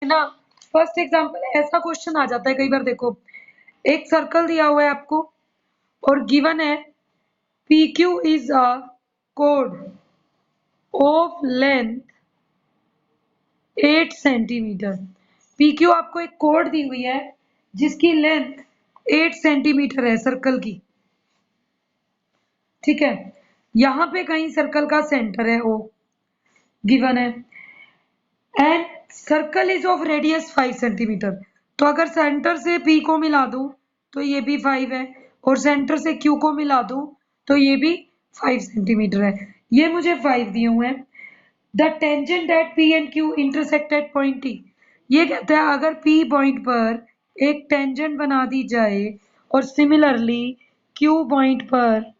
है ना। First example ऐसा क्वेश्चन आ जाता है कई बार, देखो एक सर्कल दिया हुआ है आपको और गिवन है PQ is a code of length 8 centimetre. PQ आपको एक कोड दी हुई है जिसकी लेंथ 8 सेंटीमीटर है सर्कल की, ठीक है। यहाँ पे कहीं सर्कल का सेंटर है O गिवन है and circle is of radius 5 centimetre. तो अगर सेंटर से P को मिला दूं तो ये भी 5 है और सेंटर से Q को मिला दूं तो ये भी 5 सेंटीमीटर है। ये मुझे 5 दिए हुए हैं। The tangent at P and Q intersect at point T। ये कहता है अगर P पॉइंट पर एक टेंजेंट बना दी जाए और सिमिलरली Q पॉइंट पर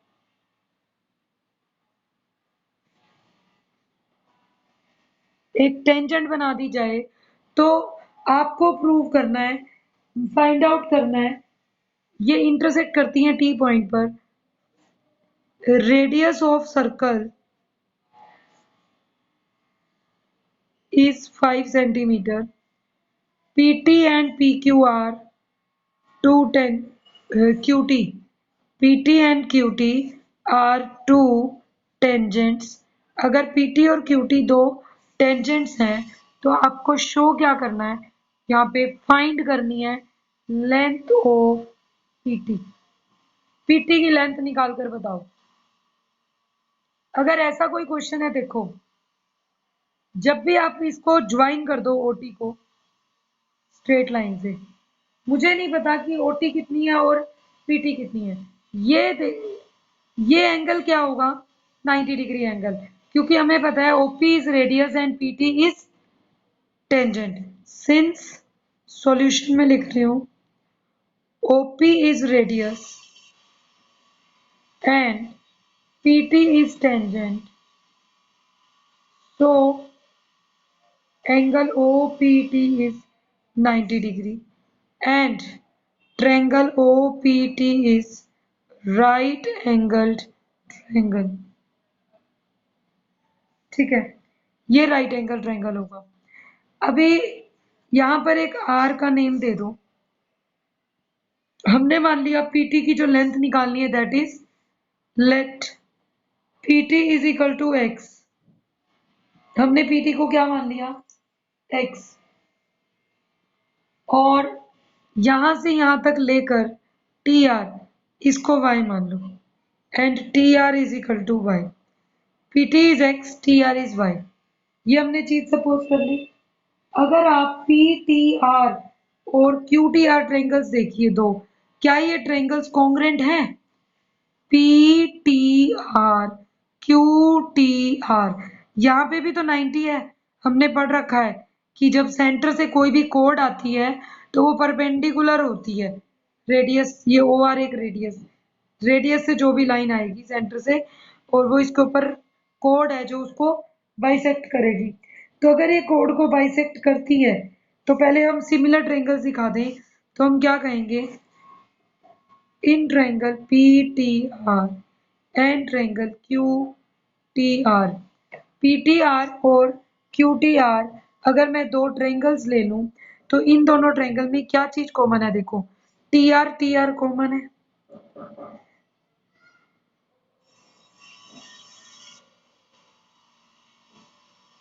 एक टेंजेंट बना दी जाए तो आपको प्रूव करना है, फाइंड आउट करना है ये इंटरसेक्ट करती हैं T पॉइंट पर, radius of circle is 5 centimeter. PT and PQ are two QT. PT and QT are two tangents. अगर PT और QT दो टेंजेंट्स हैं तो आपको शो क्या करना है, यहाँ पे फाइंड करनी है लेंथ ऑफ PT। PT की लेंथ निकाल कर बताओ। अगर ऐसा कोई क्वेश्चन है, देखो जब भी आप इसको ज्वाइन कर दो OT को स्ट्रेट लाइन से, मुझे नहीं पता कि OT कितनी है और PT कितनी है, ये एंगल क्या होगा 90 डिग्री एंगल, क्योंकि हमें पता है OP is radius and PT is tangent. Since solution में लिख रही हूं OP is radius and PT is tangent, so angle OPT is 90 degree and triangle OPT is right angled triangle, ठीक है। ये राइट एंगल ट्रायंगल होगा। अभी यहां पर एक R का नेम दे दो। हमने मान लिया PT की जो लेंथ निकालनी है that is let PT is equal to X। हमने PT को क्या मान लिया X, और यहां से यहां तक लेकर TR इसको Y मान लो and TR is equal to Y। PT is X, TR is Y। ये हमने चीज सपोज कर ली। अगर आप PTR और QTR ट्रायंगल्स देखिए दो, क्या ये ट्रायंगल्स कॉन्ग्रुएंट हैं? PTR QTR, यहाँ पे भी तो 90 है। हमने पढ़ रखा है कि जब सेंटर से कोई भी कोड आती है तो वो परपेंडिकुलर होती है। रेडियस, ये OR एक रेडियस से जो भी लाइन आएगी सेंटर से और वो इसके ऊपर कोड है जो उसको बाइसेक्ट करेगी। तो अगर ये कोड को बाइसेक्ट करती है तो पहले हम सिमिलर ट्रायंगल्स दिखा दें तो हम क्या कहेंगे, in triangle PTR and triangle QTR। PTR और QTR अगर मैं दो ट्रायंगल्स ले लूं तो इन दोनों ट्रायंगल में क्या चीज कॉमन है, देखो TR कॉमन है।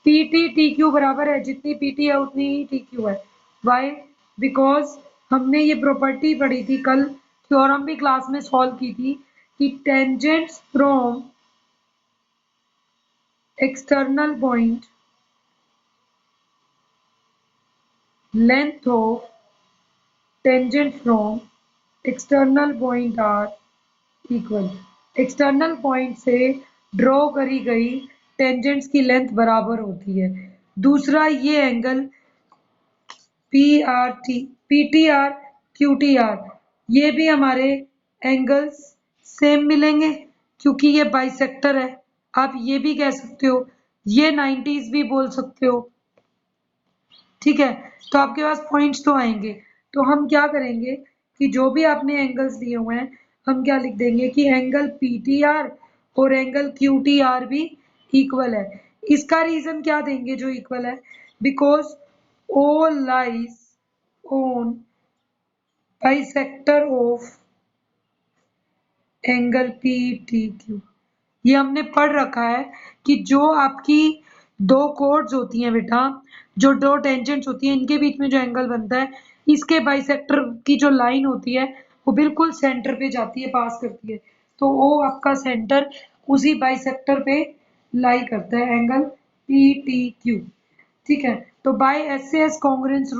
PT TQ बराबर है, जितनी PT है उतनी ही TQ है। वाई? बिकॉज हमने ये प्रॉपर्टी पढ़ी थी कल, थ्योरम भी क्लास में सॉल्व की थी कि tangents from external point length of tangent from external point are equal। External point से ड्रॉ करी गई टेंजेंट्स की लेंथ बराबर होती है। दूसरा ये एंगल PTR QTR ये भी हमारे एंगल्स सेम मिलेंगे क्योंकि ये बाइसेक्टर है। आप ये भी कह सकते हो, ये 90s भी बोल सकते हो, ठीक है। तो आपके पास पॉइंट्स तो आएंगे। तो हम क्या करेंगे कि जो भी आपने एंगल्स दिए हुए हैं हम क्या लिख देंगे कि एंगल PTR और एंगल QTR भी इक्वल है। इसका रीजन क्या देंगे जो इक्वल है, because O lies on bisector of angle PTQ। ये हमने पढ़ रखा है कि जो आपकी दो कोड्स होती हैं बेटा, जो दो टेंजेंट्स होती हैं, इनके बीच में जो एंगल बनता है, इसके बाइसेक्टर की जो लाइन होती है वो बिल्कुल सेंटर पे जाती है, पास करती है। तो वो आपका सेंटर उसी बाइसेक्टर पे लाई करता है, एंगल PTQ। ठीक है, तो बाय SAS कॉन्ग्रुएंस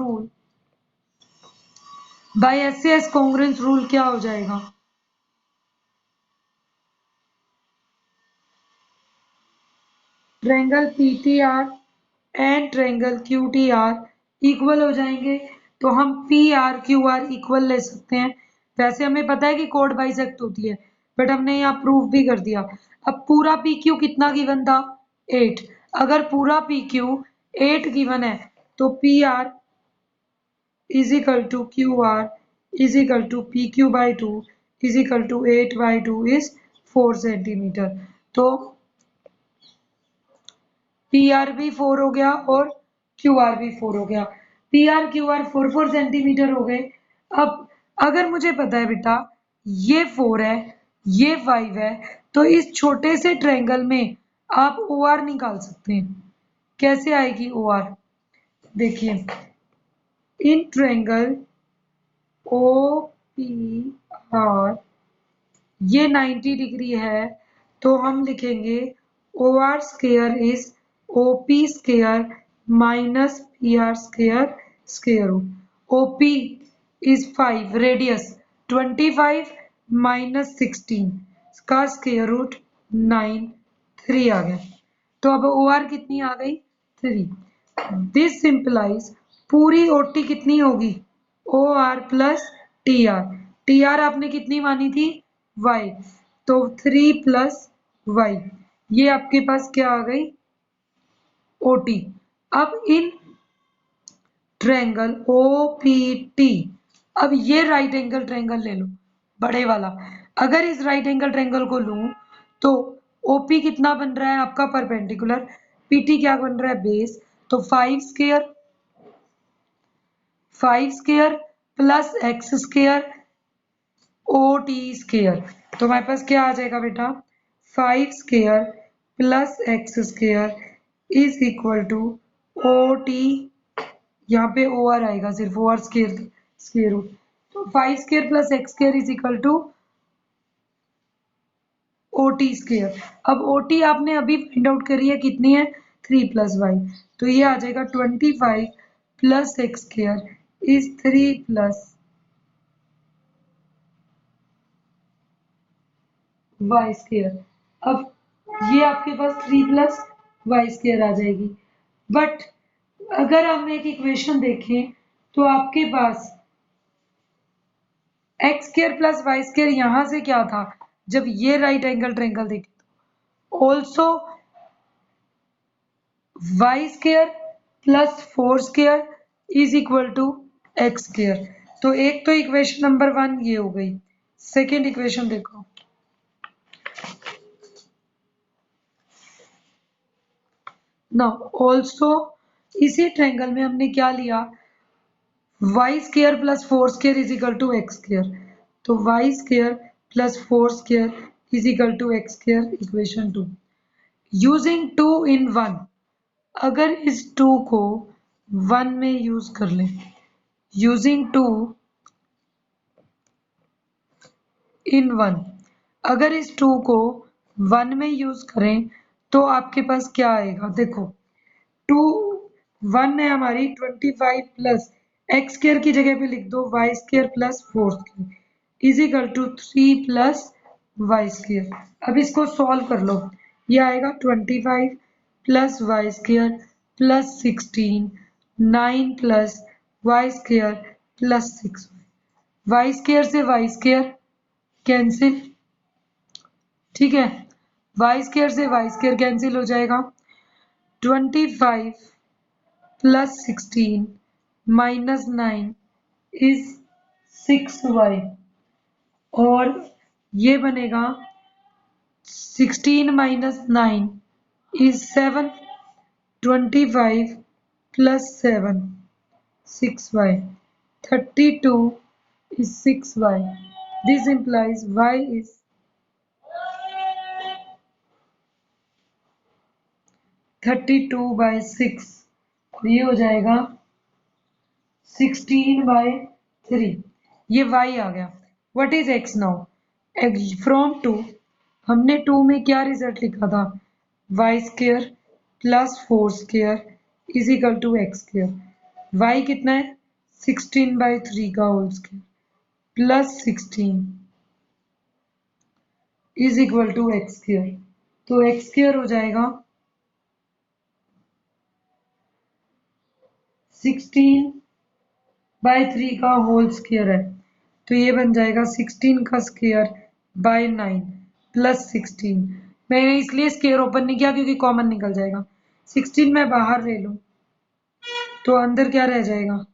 रूल क्या हो जाएगा? Triangle PTR and triangle QTR equal हो जाएंगे, तो हम PRQR इक्वल ले सकते हैं। वैसे हमें पता है कि कोड बाइसेक्ट होती है, बट हमने यहाँ प्रूफ भी कर दिया। अब पूरा PQ कितना गिवन था? 8। अगर पूरा PQ 8 गिवन है तो PR is equal to QR is equal to PQ by 2 is equal to 8 by 2 is 4 centimetre. तो PR भी 4 हो गया और QR भी 4 हो गया। PR QR 4 सेंटीमीटर हो गए। अब अगर मुझे पता है बेटा ये 4 है, ये 5 है, तो इस छोटे से ट्रायंगल में आप OR निकाल सकते हैं। कैसे आएगी OR? देखिए, इन ट्रायंगल OPR ये 90 डिग्री है, तो हम लिखेंगे OR square is OP square minus PR square square root. OP is 5, radius 25 minus 16 का स्क्वायर रूट 9, 3 आ गया। तो अब OR कितनी आ गई? 3। दिस सिंपलाइज पूरी OT कितनी होगी? OR plus TR। TR आपने कितनी मानी थी? Y। तो 3 प्लस Y, ये आपके पास क्या आ गई? OT। अब इन ट्रायंगल OPT, अब ये राइट एंगल ट्रायंगल ले लो, बड़े वाला। अगर इस राइट एंगल ट्रायंगल को लूं तो OP कितना बन रहा है आपका? परपेंडिकुलर। PT क्या बन रहा है? बेस। तो 5 square plus x square OT square. तो हमारे पास क्या आ जाएगा बेटा? 5 square plus x square is equal to OT। यहाँ पे OR आएगा, सिर्फ OR स्क्वायर स्क्वायर रूट। तो 5 square plus x square is equal to OT square. अब OT आपने अभी फाइंड आउट करी है, कितनी है? 3 प्लस y। तो ये आ जाएगा 25 plus x square is 3 plus y square. अब ये आपके पास 3 प्लस y स्क्वायर आ जाएगी। बट अगर हम एक इक्वेशन देखें तो आपके पास x square plus y square यहाँ से क्या था? जब ये राइट एंगल ट्रायंगल देखे तो also y square plus 4 square is equal to x square. तो एक तो इक्वेशन नंबर 1 ये हो गई। सेकेंड इक्वेशन देखो, नाउ ऑल्सो इसी ट्रायंगल में हमने क्या लिया? y square plus 4 square is equal to x square. तो y square plus 4 square is equal to x square, equation 2। Using 2 in 1, अगर इस 2 को 1 में यूज कर लें, यूजिंग 2 इन 1, अगर इस 2 को 1 में यूज करें तो आपके पास क्या आएगा? देखो, 2 1 है हमारी, 25 प्लस x स्क्वायर की जगह पे लिख दो y square plus 4 square is equal to 3 plus y square. अब इसको सॉल्व कर लो, ये आएगा 25 plus y square plus 16, 9 plus y square plus 6। y square से y स्क्वायर कैंसिल, ठीक है, y स्क्वायर से y स्क्वायर कैंसिल हो जाएगा। 25 प्लस 16 माइनस 9 इज 6y, और ये बनेगा 16 minus 9 is 7। 25 plus 7 6y. 32 is 6y. This implies y is 32/6. ये हो जाएगा 16/3. ये y आ गया. What is x now? From 2 हमने 2 में क्या रिजल्ट लिखा था? y² plus 4² is equal to x². y कितना है? 16/3 का whole square plus 16 is equal to x². तो x² हो जाएगा 16/3 का होल स्क्वायर है, तो ये बन जाएगा 16 का स्क्वायर बाय 9 प्लस 16. मैंने इसलिए स्क्वायर ओपन नहीं किया क्योंकि कॉमन निकल जाएगा. 16 मैं बाहर ले लूं तो अंदर क्या रह जाएगा?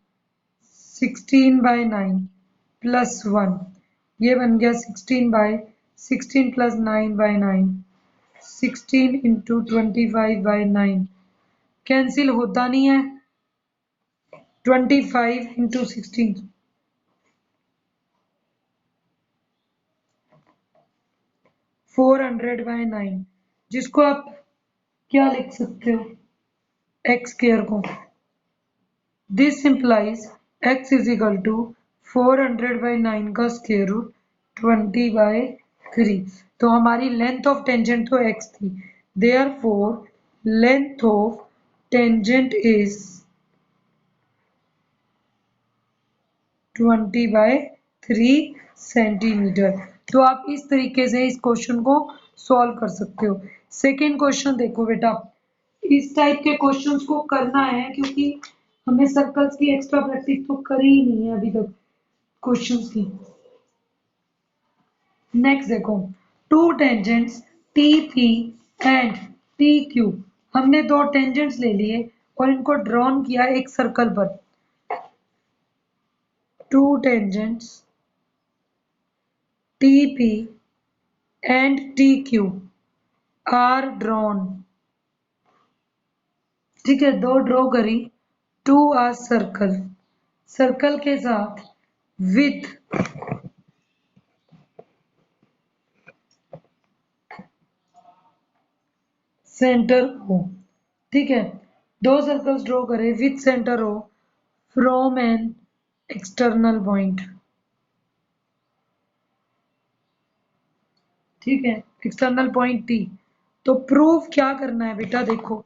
16/9 प्लस 1. ये बन गया 16 प्लस 9/9. 16 इंटू 25/9 कैंसिल होता नहीं है. 25 इंटू 16 400/9, जिसको आप क्या लिख सकते हो? x² को. This implies x is equal to 400/9 का स्क्वायर रूट 20/3. तो हमारी लेंथ ऑफ टेंजेंट तो x थी, therefore length of tangent is 20/3 centimetre. तो आप इस तरीके से इस क्वेश्चन को सॉल्व कर सकते हो. सेकेंड क्वेश्चन देखो बेटा, इस टाइप के क्वेश्चंस को करना है क्योंकि हमने सर्कल्स की एक्स्ट्रा प्रैक्टिस तो करी ही नहीं है अभी तक क्वेश्चंस की. नेक्स्ट देखो, to tangents T P and T Q. हमने दो टेंजेंट्स ले लिए और इनको ड्रॉन किया एक सर्कल पर. To tangents TP and TQ are drawn. ठीक है, दो ड्रॉ करी टू आ सर्कल. सर्कल के साथ विथ सेंटर O. ठीक है, दो सर्कल्स ड्रॉ करे with centre O from an external point. ठीक है, एक्सटर्नल पॉइंट T. तो प्रूफ क्या करना है बेटा? देखो,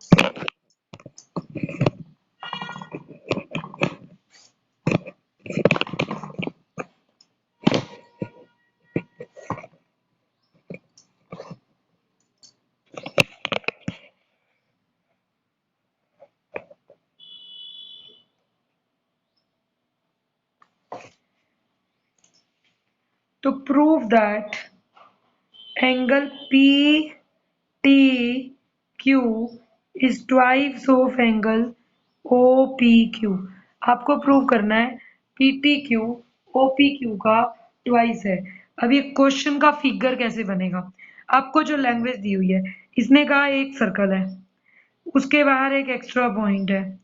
to prove that angle PTQ is twice of angle OPQ. आपको प्रूव करना है PTQ OPQ का ट्वाइस है. अब ये क्वेश्चन का फिगर कैसे बनेगा? आपको जो लैंग्वेज दी हुई है, इसने कहा एक सर्कल है, उसके बाहर एक एक्स्ट्रा पॉइंट है,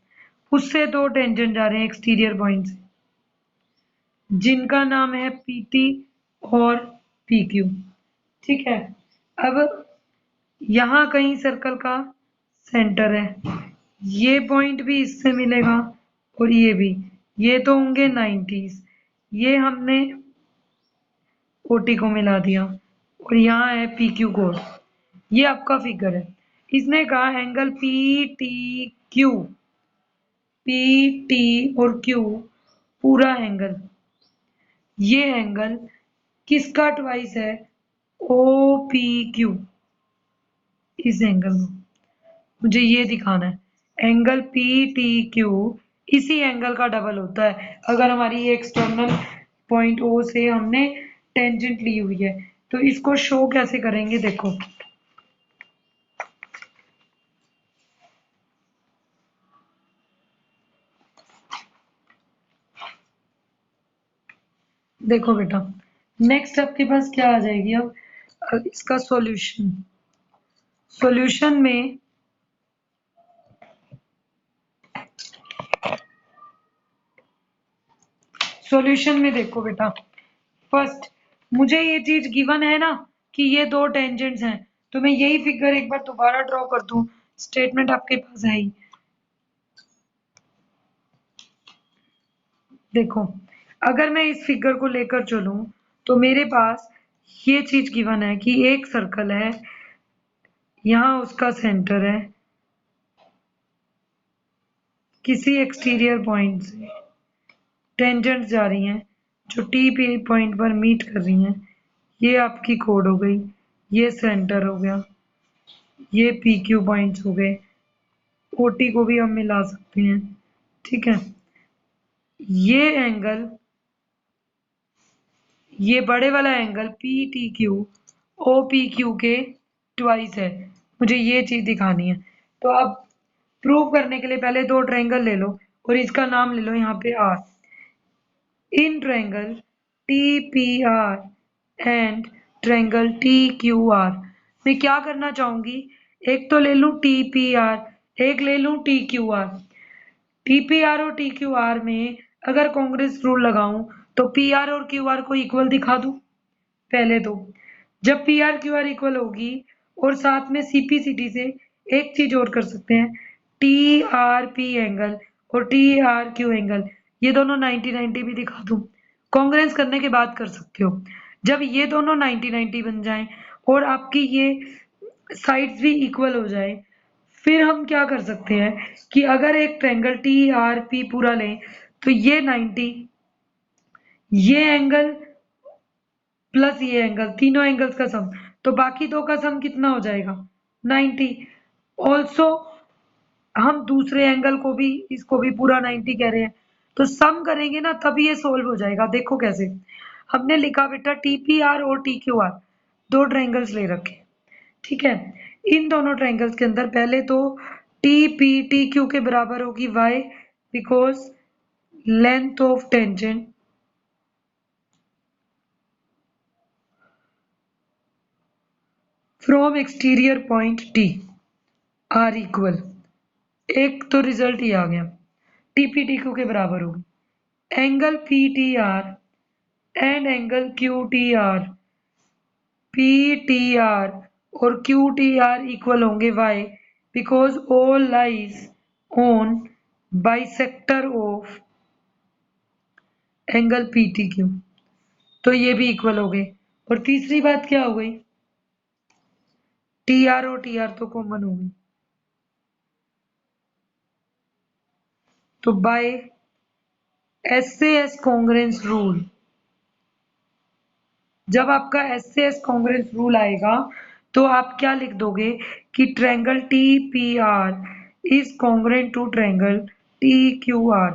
उससे दो टेंजेंट जा रहे हैं एक्सटीरियर पॉइंट से, जिनका नाम है PT और PQ. ठीक है, अब यहाँ कहीं सर्कल का सेंटर है, ये पॉइंट भी इससे मिलेगा और ये भी. ये तो होंगे 90s. ये हमने OT को मिला दिया और यहाँ है PQ कोड. ये आपका फिगर है. इसने कहा एंगल PT और Q पूरा एंगल, ये एंगल किसका ट्वाइस है? OPQ. इस एंगल को मुझे ये दिखाना है. एंगल PTQ इसी एंगल का डबल होता है अगर हमारी एक्सटर्नल पॉइंट O से हमने टेंजेंट ली हुई है. तो इसको शो कैसे करेंगे? देखो, देखो बेटा, नेक्स्ट आपके पास क्या आ जाएगी? अब इसका सॉल्यूशन में सॉल्यूशन में देखो बेटा, फर्स्ट मुझे ये चीज गिवन है ना कि ये दो टेंजेंट्स हैं, तो मैं यही फिगर एक बार दोबारा ड्रॉ कर दूं। स्टेटमेंट आपके पास है ही। देखो, अगर मैं इस फिगर को लेकर चलूं तो मेरे पास ये चीज गिवन है कि एक सर्कल है, यहाँ उसका सेंटर है, किसी एक्सटीरियर पॉइंट से टेंजेंट जा रही हैं जो टी पी पॉइंट पर मीट कर रही हैं। ये आपकी कोड हो गई, ये सेंटर हो गया, ये पी क्यू पॉइंट्स हो गए, ओटी को भी हम मिला सकते हैं। ठीक है, ये एंगल, ये बड़े वाला angle P T Q O P Q के ट्वाइस है। मुझे ये चीज दिखानी है। तो अब प्रूव करने के लिए पहले दो ट्रायंगल ले लो और इसका नाम ले लो यहाँ पे R. In triangle T P R and triangle T Q R मैं क्या करना चाहूंगी, एक तो ले लूं टी पी आर, एक ले लूं T Q R. T P are और टी क्यू आर में अगर कांग्रेस रूल लगाऊं तो पी आर और क्यू आर को इक्वल दिखा दूं। पहले तो जब P R Q are equal होगी, और साथ में सीपीसीटी से एक चीज और कर सकते हैं, टी आर पी एंगल और टी आर क्यू एंगल ये दोनों 90-90 भी दिखा दूं। कांग्रेस करने के बाद कर सकते हो। जब ये दोनों 90-90 बन जाएं और आपकी ये साइड्स भी इक्वल हो जाए, फिर हम क्या कर सकते हैं कि अगर एक ट्रायंगल टी आर पी पूरा लें तो ये 90, ये एंगल प्लस ये एंगल, तीनों एंगल्स का सम, तो बाकी दो का सम कितना हो जाएगा 90। ऑल्सो हम दूसरे एंगल को भी, इसको भी पूरा 90 कह रहे हैं, तो सम करेंगे ना तभी ये सोल्व हो जाएगा। देखो कैसे, हमने लिखा बेटा टी पी आर और टी क्यू आर दो ट्रायंगल्स ले रखे। ठीक है, इन दोनों ट्रायंगल्स के अंदर पहले तो टी पी टी क्यू के बराबर होगी why, because length of tangent from exterior point T R equal, एक तो रिजल्ट ही आ गया, टी पी टी क्यू के बराबर होगी angle P T R and angle Q T R, P T R और क्यू टी आर इक्वल होंगे why, because all lies on bisector of angle P T Q, तो ये भी equal हो गए। और तीसरी बात क्या हो गई, टी आर और टी आर तो कॉमन हो गई, तो by S A S congruence rule, जब आपका एस एस कॉन्ग्रेंस रूल आएगा तो आप क्या लिख दोगे कि triangle T P R is congruent to triangle T Q R.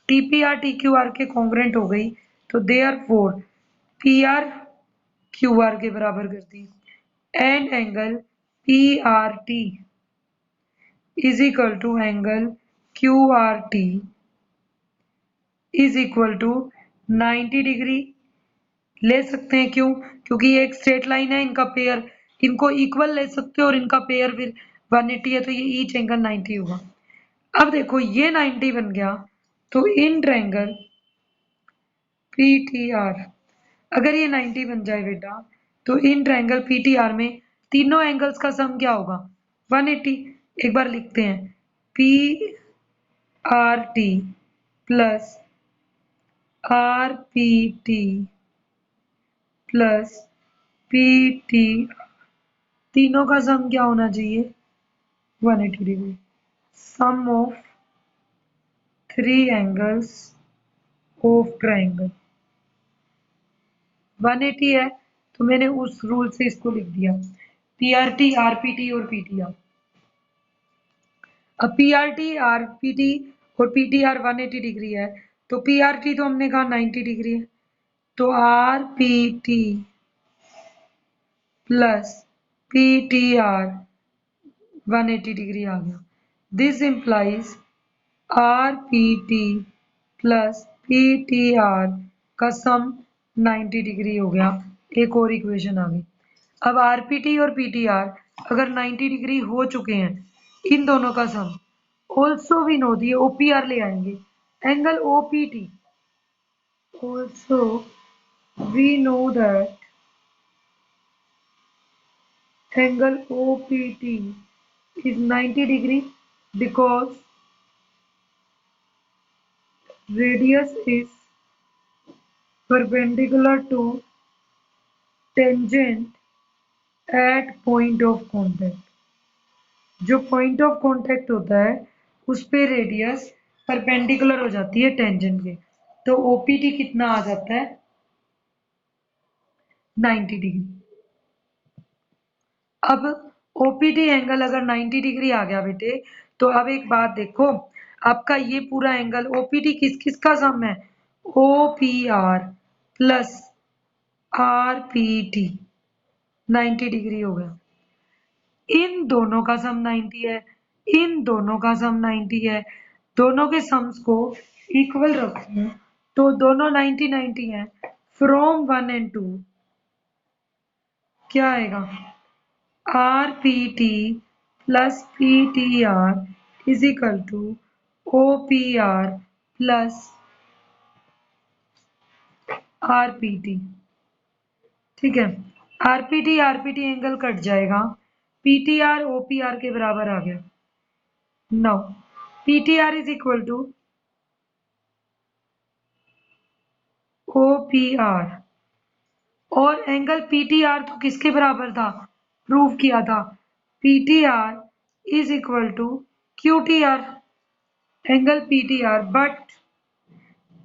T P R T Q R के कॉन्ग्रेंट हो गई, तो therefore P R Q R के बराबर कर दी, and angle P R T is equal to angle Q R T is equal to 90 degree ले सकते हैं। क्यों? क्योंकि ये एक स्ट्रेट लाइन है, इनका पेयर, इनको इक्वल ले सकते हो और इनका पेयर फिर 180 है, तो ये ईच एंगल 90 होगा। अब देखो ये 90 बन गया, तो in triangle P T are, अगर ये 90 बन जाए बेटा, तो in triangle P T are में तीनों एंगल्स का सम क्या होगा 180। एक बार लिखते हैं, P R T plus R P T plus P T, तीनों का सम क्या होना चाहिए 180 degree. Sum of three angles of triangle 180 है, तो मैंने उस रूल से इसको लिख दिया पीआरटी आरपीटी और पीटीआर। अब पीआरटी आरपीटी और पीटीआर 180 डिग्री है, तो पीआरटी तो हमने कहा 90 डिग्री है, तो आरपीटी प्लस पीटीआर 180 डिग्री आ गया। This implies RPT plus PTR का सम 90 डिग्री हो गया। एक और इक्वेशन आ गई। अब आरपीटी और पीटीआर अगर 90 डिग्री हो चुके हैं, इन दोनों का सम ऑल्सो वी नो, दिए ओपीआर ले आएंगे, angle OPT Also, we know that angle OPT is 90 degree because radius is perpendicular to tangent at point of contact. जो पॉइंट ऑफ कांटेक्ट होता है उस पे रेडियस परपेंडिकुलर हो जाती है टेंजेंट के, तो ओपीटी कितना आ जाता है 90 डिग्री। अब ओपीटी एंगल अगर 90 डिग्री आ गया बेटे, तो अब एक बात देखो, आपका ये पूरा एंगल ओपीटी किस किस का सम है, ओपीआर प्लस आरपीटी 90 डिग्री हो गया। इन दोनों का सम 90 है, इन दोनों का सम 90 है, दोनों के सम्स को इक्वल रखें तो दोनों 90 90 हैं। फ्रॉम 1 एंड 2 क्या आएगा, R P T plus P T R is equal to O P R plus R P T. ठीक है, आरपीटी एंगल कट जाएगा, पीटीआर ओपीआर के बराबर आ गया। Now PTR is equal to OPR, और एंगल पीटीआर तो किसके बराबर था, प्रूव किया था, PTR is equal to QTR, angle PTR, but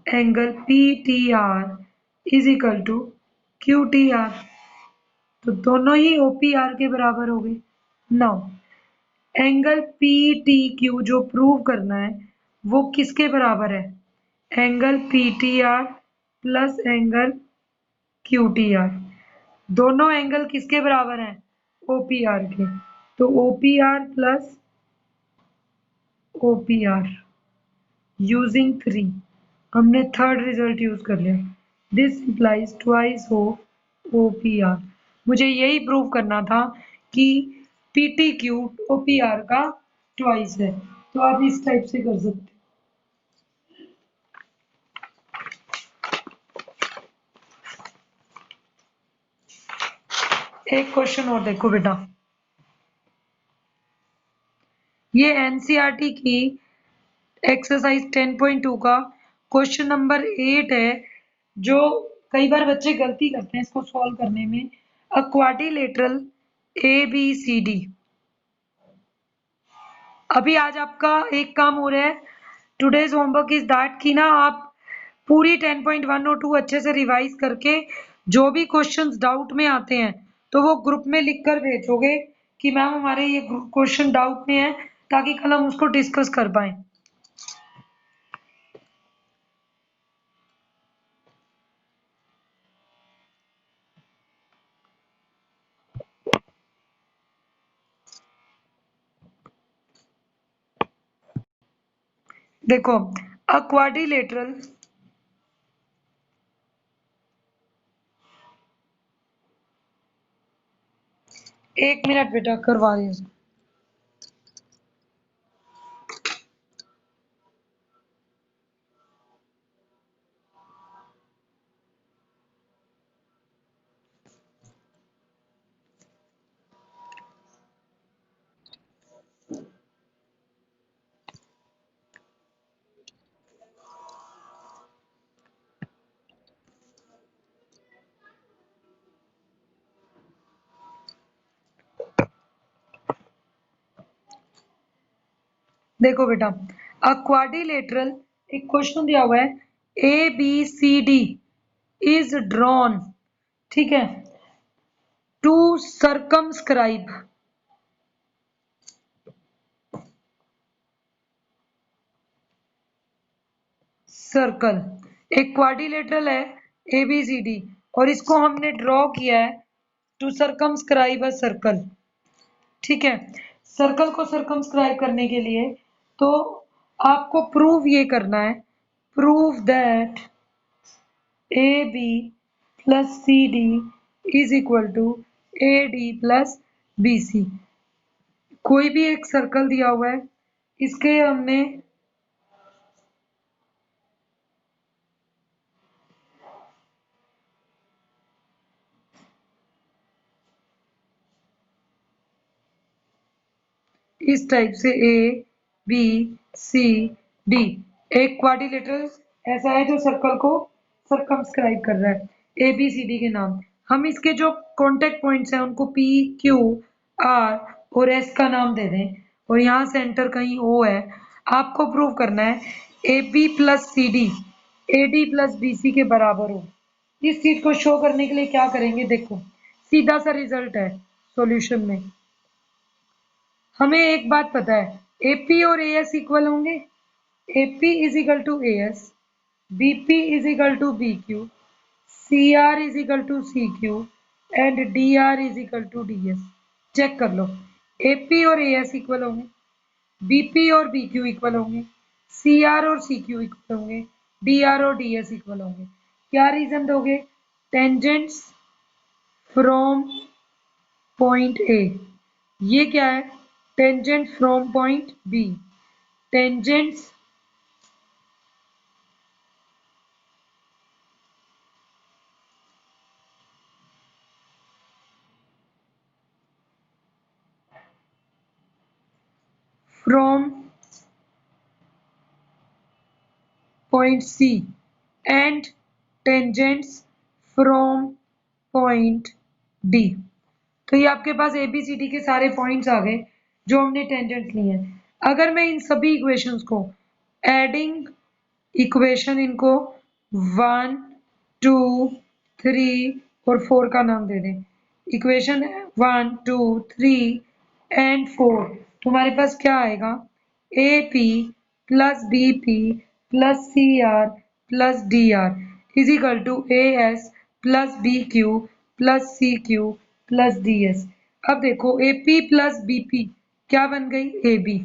angle PTR is equal to QTR, तो दोनों ही ओपीआर के बराबर हो गए। Now angle P T Q जो प्रूव करना है वो किसके बराबर है, angle P T are plus angle Q T are, दोनों एंगल किसके बराबर हैं, ओपीआर के, तो ओपीआर प्लस ओपीआर यूजिंग 3, हमने थर्ड रिजल्ट यूज कर लिया, this implies twice of OPR. मुझे यही प्रूव करना था कि पीटी क्यू ओपीआर का ट्वाइस है, तो आप इस टाइप से कर सकते हैं। एक क्वेश्चन और देखो बेटा, ये एनसीईआरटी की एक्सरसाइज 10.2 का क्वेश्चन नंबर 8 है, जो कई बार बच्चे गलती करते हैं इसको सॉल्व करने में। A quadrilateral A B C D, अभी आज आपका एक काम हो रहा है, टुडेज होमवर्क इज दैट कि ना आप पूरी 10.1 और 2 अच्छे से रिवाइज करके जो भी क्वेश्चंस डाउट में आते हैं तो वो ग्रुप में लिख कर भेजोगे कि मैम हमारे ये क्वेश्चन डाउट में है, ताकि कल हम उसको डिस्कस कर पाए। देखो, अ क्वाड्रिलेटरल, एक मिनट बेटा करवा रही हूँ। देखो बेटा, अ क्वाड्रिलेटरल, एक क्वेश्चन दिया हुआ है, A B C D is drawn, ठीक है, टू सर्कमस्क्राइब सर्कल। एक क्वाड्रिलेटरल है ए बी सी डी और इसको हमने ड्रॉ किया है टू सर्कमस्क्राइब अ सर्कल। ठीक है, सर्कल को सर्कमस्क्राइब करने के लिए तो आपको प्रूव ये करना है, prove that A B plus C D is equal to A D plus B C. कोई भी एक सर्कल दिया हुआ है, इसके हमने इस टाइप से ए बी सी डी एक क्वाड्रिलेटरल ऐसा है जो सर्कल को सर्कमस्क्राइब कर रहा है ए बी सी डी के नाम। हम इसके जो कांटेक्ट पॉइंट्स हैं उनको पी क्यू आर और एस का नाम दे दें और यहाँ सेंटर कहीं ओ है। आपको प्रूव करना है A B plus C D A D plus B C के बराबर हो। इस चीज को शो करने के लिए क्या करेंगे, देखो सीधा सा रिजल्ट है सॉल्यूशन में। हमें एक बात पता है AP और AS इक्वल होंगे। AP is equal to AS, BP is equal to BQ, CR is equal to CQ and DR is equal to DS। Check कर लो AP और AS इक्वल होंगे, BP और BQ इक्वल होंगे, CR और CQ equal होंगे, DR और DS equal होंगे। क्या रीजन दोगे? Tangents from point A. ये क्या है? Tangent from point B. Tangents from point C and tangents from point D. तो ये आपके पास ABCD के सारे पॉइंट्स आ गए जो हमने टेंजेंट्स लिए हैं। अगर मैं इन सभी इक्वेशंस को एडिंग इक्वेशन इनको 1 2 3 और 4 का नाम दे दें। इक्वेशन 1 2 3 एंड 4 तुम्हारे पास क्या आएगा? AP plus BP plus CR plus DR is equal to AS plus BQ plus CQ plus DS। अब देखो AP प्लस BP क्या बन गई? AB।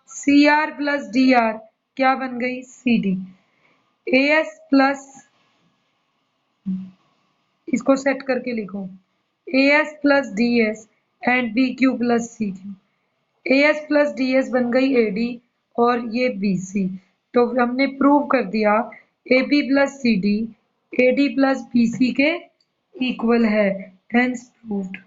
CR प्लस DR क्या बन गई? CD। AS प्लस, इसको सेट करके लिखो, AS plus DS and BQ plus CQ। AS plus DS बन गई AD और ये BC। तो हमने प्रूव कर दिया AB plus CD AD plus BC के इक्वल है, हेंस प्रूव्ड।